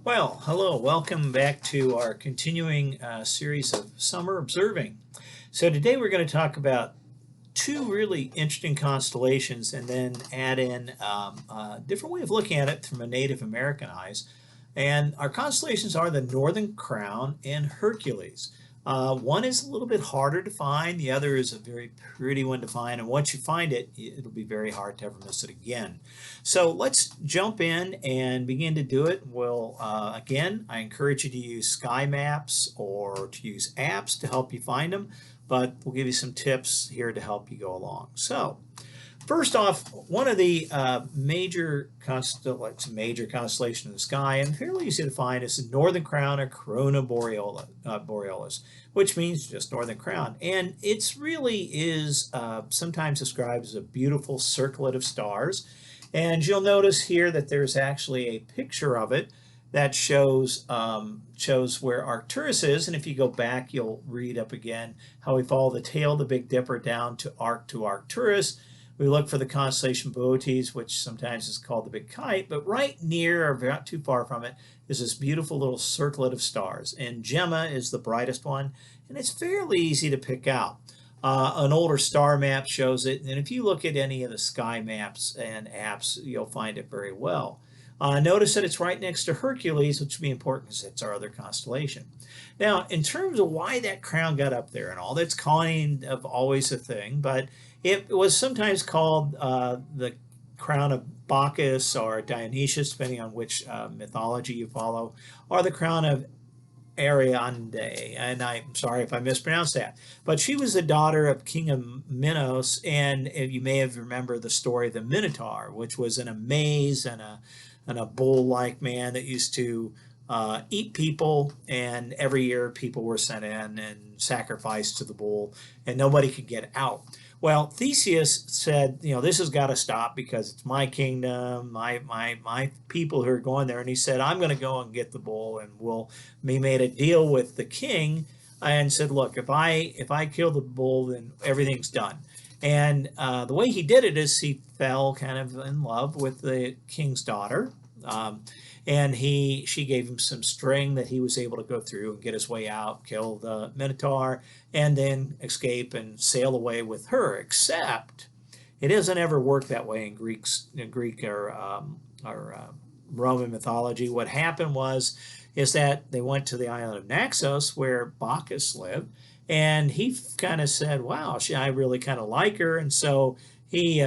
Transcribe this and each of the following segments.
Well, hello, welcome back to our continuing series of summer observing. So today we're going to talk about two really interesting constellations and then add in a different way of looking at it from a Native American eyes. And our constellations are the Northern Crown and Hercules. One is a little bit harder to find, the other is a very pretty one to find, and once you find it, it'll be very hard to ever miss it again. So let's jump in and begin to do it. Again, I encourage you to use sky maps or to use apps to help you find them, but we'll give you some tips here to help you go along. So first off, one of the major constellation in the sky and fairly easy to find is the Northern Crown or Corona Borealis, which means just Northern Crown. And it's really is sometimes described as a beautiful circlet of stars. And you'll notice here that there's actually a picture of it that shows where Arcturus is. And if you go back, you'll read up again how we follow the tail of the Big Dipper down to Arcturus. We look for the constellation Boötes, which sometimes is called the Big Kite, but right near or not too far from it is this beautiful little circlet of stars. And Gemma is the brightest one, and it's fairly easy to pick out. An older star map shows it, and if you look at any of the sky maps and apps, you'll find it very well. Notice that it's right next to Hercules, which would be important because it's our other constellation. Now, in terms of why that crown got up there and all, that's kind of always a thing, but it was sometimes called the crown of Bacchus or Dionysius, depending on which mythology you follow, or the crown of Ariadne, and I'm sorry if I mispronounced that, but she was the daughter of King of Minos, and you may have remembered the story of the Minotaur, which was in a maze and a bull-like man that used to eat people, and every year people were sent in and sacrificed to the bull, and nobody could get out. Well, Theseus said, this has got to stop because it's my kingdom, my people who are going there. And he said, I'm going to go and get the bull, and we made a deal with the king and said, look, if I kill the bull, then everything's done. And the way he did it is he fell kind of in love with the king's daughter. And she gave him some string that he was able to go through and get his way out, kill the Minotaur, and then escape and sail away with her. Except it doesn't ever work that way in Greek or Roman mythology. What happened is that they went to the island of Naxos where Bacchus lived, and he kind of said, wow, I really kind of like her. And so he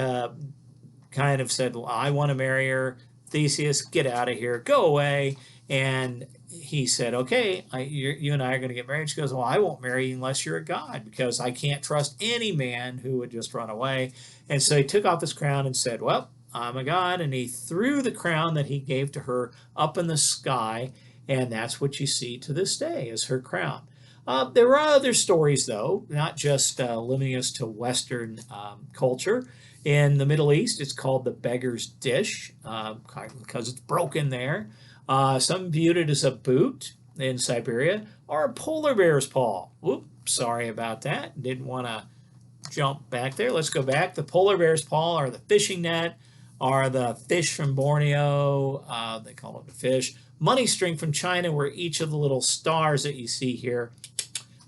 kind of said, well, I want to marry her. Theseus, get out of here, go away. And he said, okay, you and I are going to get married. She goes, well, I won't marry you unless you're a god, because I can't trust any man who would just run away. And so he took off his crown and said, well, I'm a god. And he threw the crown that he gave to her up in the sky. And that's what you see to this day is her crown. There are other stories, though, not just limiting us to Western culture. In the Middle East, it's called the beggar's dish because it's broken there. Some viewed it as a boot in Siberia or a polar bear's paw. Oops, sorry about that. Didn't want to jump back there. Let's go back. The polar bear's paw or the fishing net or the fish from Borneo. They call it a fish. Money string from China, where each of the little stars that you see here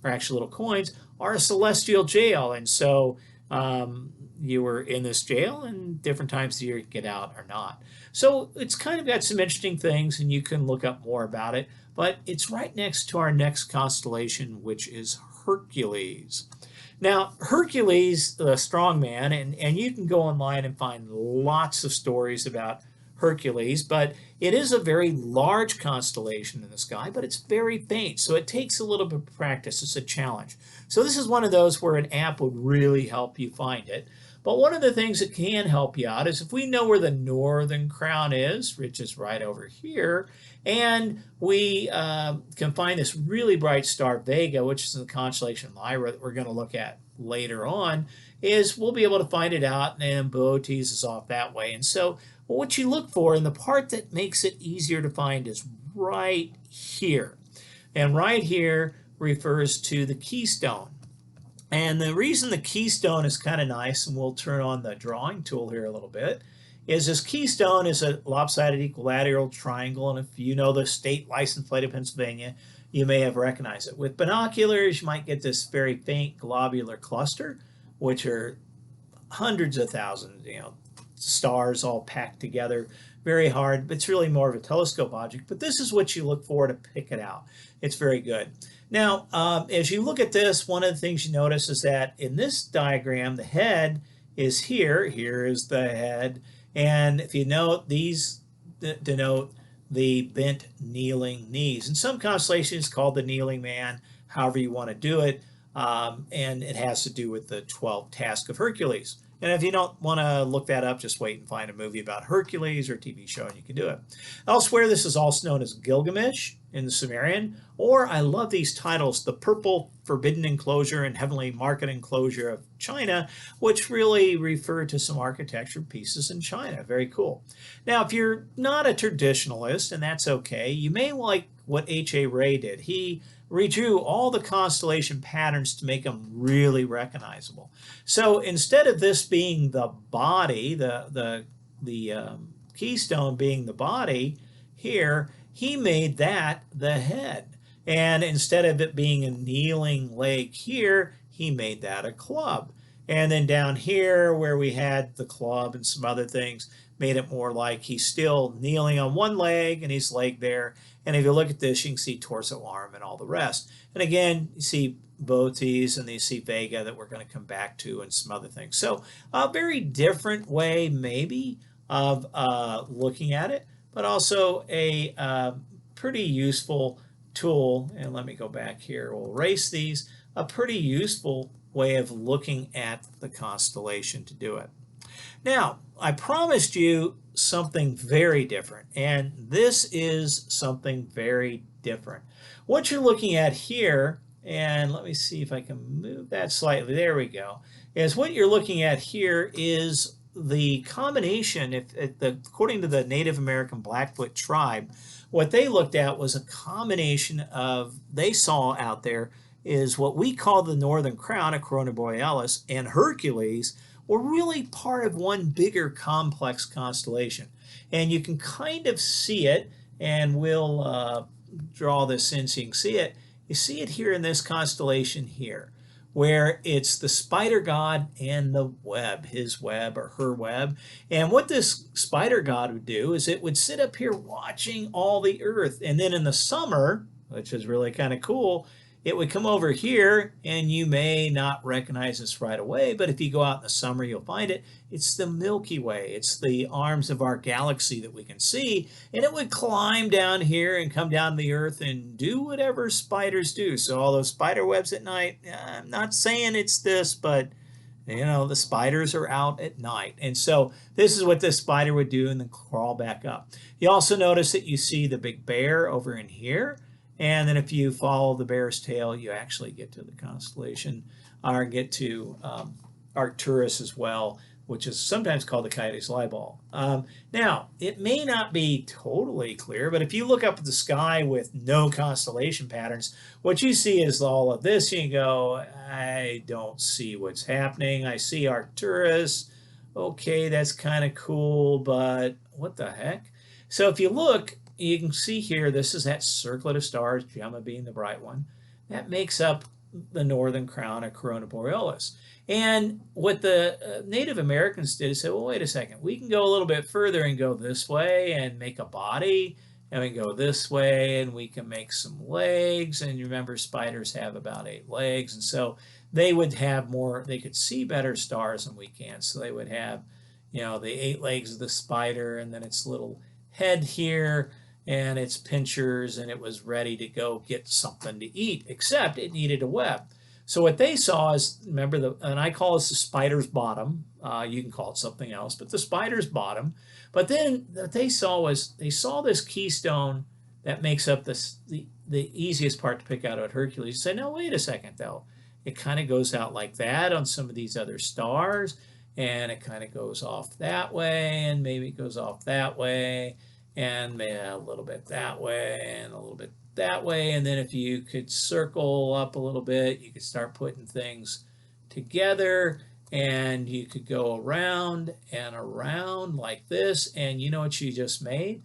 are actually little coins, are a celestial jail. And so you were in this jail, and different times of the year you get out or not. So it's kind of got some interesting things, and you can look up more about it. But it's right next to our next constellation, which is Hercules. Now, Hercules, the strong man, and you can go online and find lots of stories about Hercules, but it is a very large constellation in the sky, but it's very faint, so it takes a little bit of practice. It's a challenge. So this is one of those where an app would really help you find it. But one of the things that can help you out is if we know where the Northern Crown is, which is right over here, and we can find this really bright star Vega, which is in the constellation Lyra that we're going to look at later on, is we'll be able to find it out, and Boötes is off that way. And so what you look for, and the part that makes it easier to find, is right here. And right here refers to the keystone. And the reason the keystone is kind of nice, and we'll turn on the drawing tool here a little bit, is this keystone is a lopsided equilateral triangle, and if you know the state license plate of Pennsylvania, you may have recognized it. With binoculars, you might get this very faint globular cluster, which are hundreds of thousands, stars all packed together, very hard. It's really more of a telescope object, but this is what you look for to pick it out. It's very good. Now, as you look at this, one of the things you notice is that in this diagram, the head is here. Here is the head. And if you note, these denote the bent kneeling knees. In some constellations, it's called the kneeling man, however you want to do it. And it has to do with the 12 tasks of Hercules. And if you don't want to look that up, just wait and find a movie about Hercules or a TV show and you can do it. Elsewhere, this is also known as Gilgamesh in the Sumerian, or I love these titles, the Purple Forbidden Enclosure and Heavenly Market Enclosure of China, which really refer to some architecture pieces in China. Very cool. Now, if you're not a traditionalist, and that's okay, you may like what H.A. Ray did. He redrew all the constellation patterns to make them really recognizable. So instead of this being the body, the keystone being the body here, he made that the head. And instead of it being a kneeling leg here, he made that a club. And then down here where we had the club and some other things, made it more like he's still kneeling on one leg and his leg there. And if you look at this, you can see torso, arm, and all the rest. And again, you see Bootes and you see Vega that we're going to come back to and some other things. So a very different way maybe of looking at it, but also a pretty useful tool. And let me go back here. We'll erase these. A pretty useful way of looking at the constellation to do it. Now, I promised you something very different, and this is something very different. What you're looking at here, and let me see if I can move that slightly, there we go, is what you're looking at here is the combination, according to the Native American Blackfoot tribe, what they looked at was a combination of, they saw out there, is what we call the Northern Crown, a Corona Borealis, and Hercules, were really part of one bigger complex constellation. And you can kind of see it, and we'll draw this in so you can see it. You see it here in this constellation here, where it's the spider god and the web, his web or her web. And what this spider god would do is it would sit up here watching all the Earth. And then in the summer, which is really kind of cool, it would come over here, and you may not recognize this right away, but if you go out in the summer, you'll find it. It's the Milky Way. It's the arms of our galaxy that we can see, and it would climb down here and come down to the Earth and do whatever spiders do. So all those spider webs at night, I'm not saying it's this, but the spiders are out at night. And so this is what this spider would do and then crawl back up. You also notice that you see the big bear over in here. And then if you follow the bear's tail, you actually get to the constellation, or get to Arcturus as well, which is sometimes called the Coyote's Eyeball. Now, it may not be totally clear, but if you look up at the sky with no constellation patterns, what you see is all of this. You go, I don't see what's happening. I see Arcturus. Okay, that's kind of cool, but what the heck? So if you look, you can see here, this is that circlet of stars, Gemma being the bright one. That makes up the Northern Crown of Corona Borealis. And what the Native Americans did is say, well, wait a second. We can go a little bit further and go this way and make a body. And we can go this way and we can make some legs. And you remember spiders have about 8 legs. And so they would have more, they could see better stars than we can. So they would have, the 8 legs of the spider and then its little head here and its pinchers, and it was ready to go get something to eat, except it needed a web. So what they saw is, remember, and I call this the spider's bottom. You can call it something else, but the spider's bottom. But then what they saw was, they saw this keystone that makes up the easiest part to pick out at Hercules. You say, no, wait a second, though. It kind of goes out like that on some of these other stars, and it kind of goes off that way, and maybe it goes off that way, and maybe a little bit that way, and a little bit that way. And then if you could circle up a little bit, you could start putting things together. and you could go around and around like this, and you know what you just made?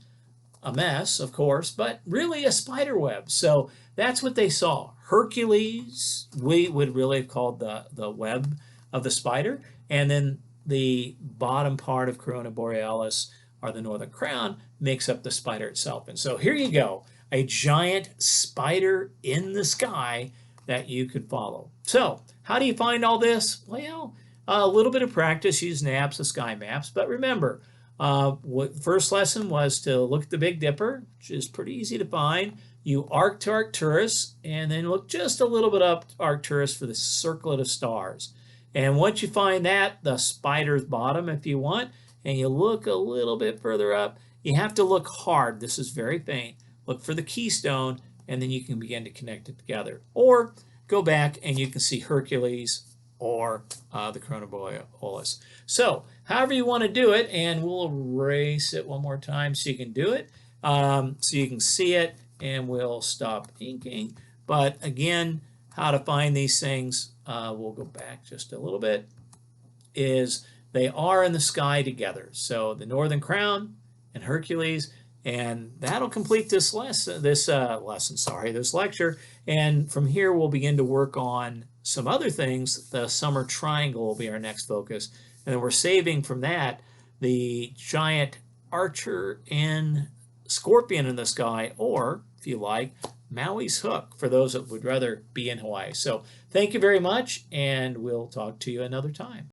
A mess, of course, but really a spider web. So that's what they saw. Hercules, we would really have called the web of the spider, and then the bottom part of Corona Borealis, or the northern crown, makes up the spider itself. And so here you go, a giant spider in the sky that you could follow. So how do you find all this? Well, a little bit of practice, use naps and sky maps, but remember, what first lesson was to look at the Big Dipper, which is pretty easy to find. You arc to Arcturus, and then look just a little bit up Arcturus for the circlet of stars. And once you find that, the spider's bottom if you want, and you look a little bit further up, you have to look hard. This is very faint. Look for the keystone, and then you can begin to connect it together. Or go back and you can see Hercules or the Corona Borealis. So however you want to do it, and we'll erase it one more time so you can do it, so you can see it, and we'll stop inking. But again, how to find these things, we'll go back just a little bit, is they are in the sky together. So the Northern Crown and Hercules, and that'll complete this this lecture. And from here, we'll begin to work on some other things. The summer triangle will be our next focus. And then we're saving from that the giant archer and scorpion in the sky, or, if you like, Maui's hook, for those that would rather be in Hawaii. So thank you very much, and we'll talk to you another time.